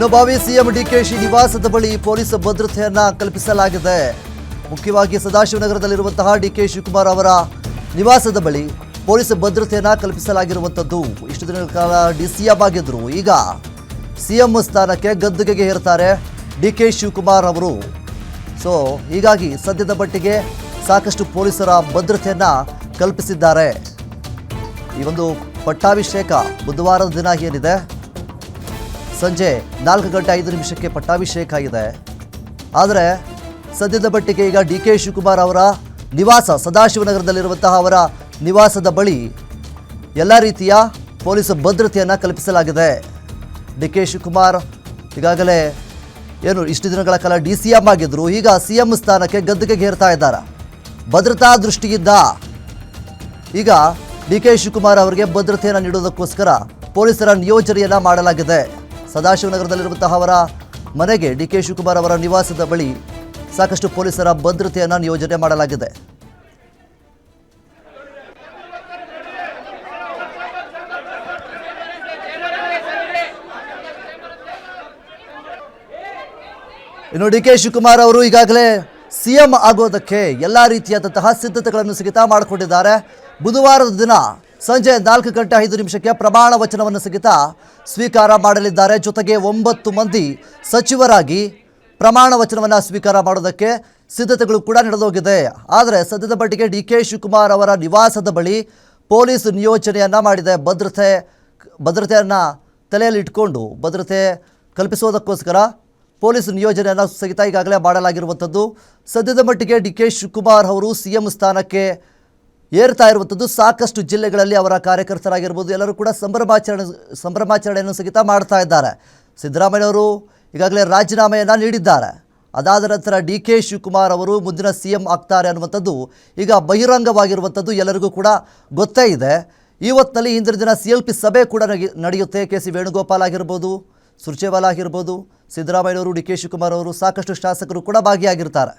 ಇನ್ನು ಭಾವಿ ಸಿಎಂ ಡಿಕೆಶಿ ನಿವಾಸದ ಬಳಿ ಪೊಲೀಸ್ ಭದ್ರತೆಯನ್ನ ಕಲ್ಪಿಸಲಾಗಿದೆ. ಮುಖ್ಯವಾಗಿ ಸದಾಶಿವನಗರದಲ್ಲಿರುವಂತಹ ಡಿಕೆ ಶಿವಕುಮಾರ್ ಅವರ ನಿವಾಸದ ಬಳಿ ಪೊಲೀಸ್ ಭದ್ರತೆಯನ್ನ ಕಲ್ಪಿಸಲಾಗಿರುವಂಥದ್ದು. ಇಷ್ಟು ದಿನಗಳ ಕಾಲ ಡಿಸಿಎಂ ಆಗಿದ್ರು, ಈಗ ಸಿಎಂ ಸ್ಥಾನಕ್ಕೆ ಗದ್ದುಗೆಗೆ ಏರ್ತಾರೆ ಡಿಕೆ ಶಿವಕುಮಾರ್ ಅವರು. ಸೊ ಹೀಗಾಗಿ ಸದ್ಯದ ಮಟ್ಟಿಗೆ ಸಾಕಷ್ಟು ಪೊಲೀಸರ ಭದ್ರತೆಯನ್ನ ಕಲ್ಪಿಸಿದ್ದಾರೆ. ಈ ಒಂದು ಪಟ್ಟಾಭಿಷೇಕ ಬುಧವಾರದ ದಿನ ಏನಿದೆ ಸಂಜೆ 4:05 ಪಟ್ಟಾಭಿಷೇಕ ಇದೆ. ಆದರೆ ಸದ್ಯದ ಮಟ್ಟಿಗೆ ಈಗ ಡಿಕೆ ಶಿವಕುಮಾರ್ ಅವರ ನಿವಾಸ ಸದಾಶಿವನಗರದಲ್ಲಿರುವಂತಹ ಅವರ ನಿವಾಸದ ಬಳಿ ಎಲ್ಲ ರೀತಿಯ ಪೊಲೀಸ್ ಭದ್ರತೆಯನ್ನು ಕಲ್ಪಿಸಲಾಗಿದೆ. ಡಿಕೆ ಶಿವಕುಮಾರ್ ಈಗಾಗಲೇ ಇಷ್ಟು ದಿನಗಳ ಕಾಲ ಡಿಸಿಎಂ ಆಗಿದ್ರು, ಈಗ ಸಿಎಂ ಸ್ಥಾನಕ್ಕೆ ಗದ್ದುಗೆಗೆ ಏರ್ತಾ ಇದ್ದಾರೆ. ಭದ್ರತಾ ದೃಷ್ಟಿಯಿಂದ ಈಗ ಡಿಕೆ ಶಿವಕುಮಾರ್ ಅವರಿಗೆ ಭದ್ರತೆಯನ್ನು ನೀಡುವುದಕ್ಕೋಸ್ಕರ ಪೊಲೀಸರ ನಿಯೋಜನೆಯನ್ನು ಮಾಡಲಾಗಿದೆ. ಸದಾಶಿವನಗರದಲ್ಲಿರುವಂತಹ ಅವರ ಮನೆಗೆ ಡಿಕೆ ಶಿವಕುಮಾರ್ ಅವರ ನಿವಾಸದ ಬಳಿ ಸಾಕಷ್ಟು ಪೊಲೀಸರ ಭದ್ರತೆಯನ್ನು ನಿಯೋಜನೆ ಮಾಡಲಾಗಿದೆ. ಇನ್ನು ಡಿಕೆ ಶಿವಕುಮಾರ್ ಅವರು ಈಗಾಗಲೇ ಸಿಎಂ ಆಗೋದಕ್ಕೆ ಎಲ್ಲ ರೀತಿಯಾದಂತಹ ಸಿದ್ಧತೆಗಳನ್ನು ಸಹಿತ ಮಾಡಿಕೊಂಡಿದ್ದಾರೆ. ಬುಧವಾರದ ದಿನ ಸಂಜೆ 4:05 ಪ್ರಮಾಣ ವಚನವನ್ನು ಸಹಿತ ಸ್ವೀಕಾರ ಮಾಡಲಿದ್ದಾರೆ. ಜೊತೆಗೆ 9 ಮಂದಿ ಸಚಿವರಾಗಿ ಪ್ರಮಾಣ ವಚನವನ್ನು ಸ್ವೀಕಾರ ಮಾಡೋದಕ್ಕೆ ಸಿದ್ಧತೆಗಳು ಕೂಡ ನಡೆದೋಗಿದೆ. ಆದರೆ ಸದ್ಯದ ಮಟ್ಟಿಗೆ ಡಿಕೆ ಶಿವಕುಮಾರ್ ಅವರ ನಿವಾಸದ ಬಳಿ ಪೊಲೀಸ್ ನಿಯೋಜನೆಯನ್ನು ಮಾಡಿದೆ. ಭದ್ರತೆಯನ್ನು ತಲೆಯಲ್ಲಿಟ್ಕೊಂಡು ಭದ್ರತೆ ಕಲ್ಪಿಸೋದಕ್ಕೋಸ್ಕರ ಪೊಲೀಸ್ ನಿಯೋಜನೆಯನ್ನು ಸಹಿತ ಈಗಾಗಲೇ ಮಾಡಲಾಗಿರುವಂಥದ್ದು. ಸದ್ಯದ ಮಟ್ಟಿಗೆ ಡಿಕೆ ಶಿವಕುಮಾರ್ ಅವರು ಸಿಎಂ ಸ್ಥಾನಕ್ಕೆ ಏರ್ತಾ ಇರುವಂಥದ್ದು. ಸಾಕಷ್ಟು ಜಿಲ್ಲೆಗಳಲ್ಲಿ ಅವರ ಕಾರ್ಯಕರ್ತರಾಗಿರ್ಬೋದು ಎಲ್ಲರೂ ಕೂಡ ಸಂಭ್ರಮಾಚರಣೆಯನ್ನು ಸಹಿತ ಮಾಡ್ತಾ ಇದ್ದಾರೆ. ಸಿದ್ದರಾಮಯ್ಯವರು ಈಗಾಗಲೇ ರಾಜೀನಾಮೆಯನ್ನು ನೀಡಿದ್ದಾರೆ. ಅದಾದ ನಂತರ ಡಿಕೆ ಶಿವಕುಮಾರ್ ಅವರು ಮುಂದಿನ ಸಿಎಂ ಆಗ್ತಾರೆ ಅನ್ನುವಂಥದ್ದು ಈಗ ಬಹಿರಂಗವಾಗಿರುವಂಥದ್ದು ಎಲ್ಲರಿಗೂ ಕೂಡ ಗೊತ್ತೇ ಇದೆ. ಈ ಹೊತ್ತಿನಲ್ಲಿ ಹಿಂದಿನ ದಿನ CLP ಸಭೆ ಕೂಡ ನಡೆಯುತ್ತೆ. KC ವೇಣುಗೋಪಾಲ್ ಆಗಿರ್ಬೋದು, ಸುರ್ಜೇವಾಲಾ ಆಗಿರ್ಬೋದು, ಸಿದ್ದರಾಮಯ್ಯವರು, ಡಿಕೆ ಶಿವಕುಮಾರ್ ಅವರು, ಸಾಕಷ್ಟು ಶಾಸಕರು ಕೂಡ ಭಾಗಿಯಾಗಿರ್ತಾರೆ.